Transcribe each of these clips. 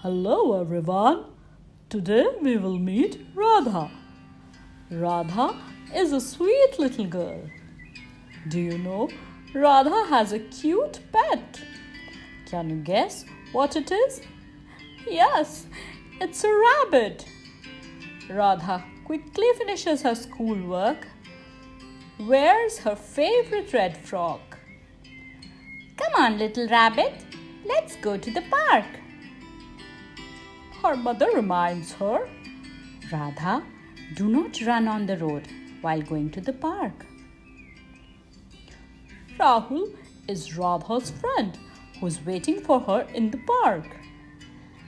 Hello everyone. Today we will meet Radha. Radha is a sweet little girl. Do you know Radha has a cute pet? Can you guess what it is? Yes, it's a rabbit. Radha quickly finishes her schoolwork, wears her favorite red frock. Come on, little rabbit, let's go to the park. Her mother reminds her, Radha, do not run on the road while going to the park. Rahul is Radha's friend who's waiting for her in the park.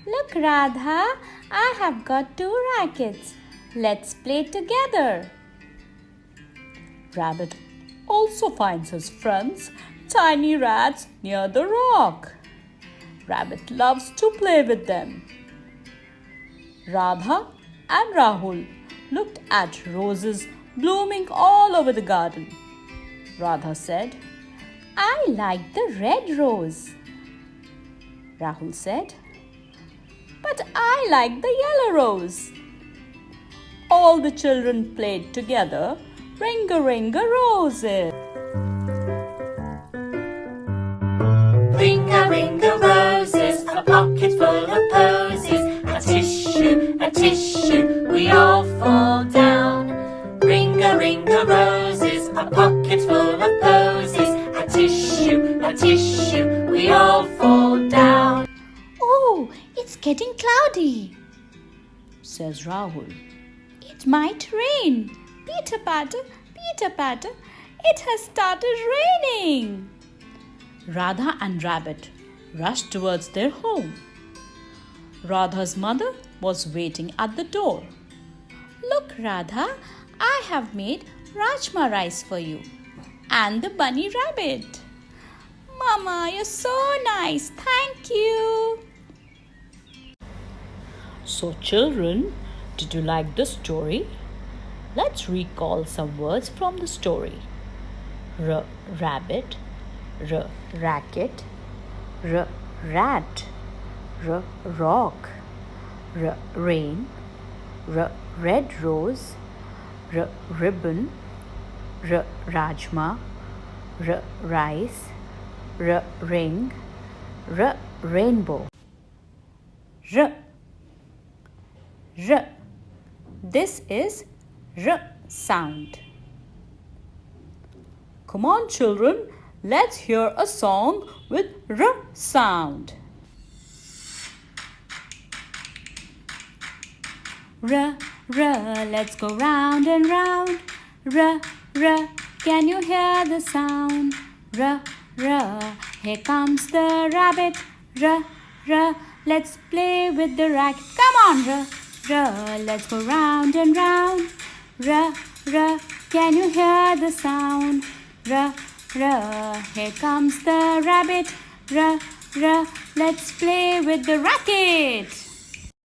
Look, Radha, I have got 2 rackets. Let's play together. Rabbit also finds his friends, tiny rats, near the rock. Rabbit loves to play with them. Radha and Rahul looked at roses blooming all over the garden. Radha said, I like the red rose. Rahul said, but I like the yellow rose. All the children played together, ring-a-ring-a-roses. Ring-a-ring-a-roses, a pocket full of posies. A tissue, we all fall down. Ring-a-ring-a-roses, a pocket full of posies. A tissue, we all fall down. Oh, it's getting cloudy, says Rahul. It might rain. Pitter patter, it has started raining. Radha and Rabbit rushed towards their home. Radha's mother was waiting at the door. Look, Radha, I have made rajma rice for you and the bunny rabbit. Mama, you're so nice. Thank you. So children, did you like the story? Let's recall some words from the story. Rabbit, racket, rat, rock, rain, red rose, ribbon, rajma, rice, ring, rainbow. This is R sound. Come on children, let's hear a song with R sound. Let's go round and round. Can you hear the sound? Here comes the rabbit. Let's play with the racket. Come on, let's go round and round. Can you hear the sound? Here comes the rabbit. Let's play with the racket.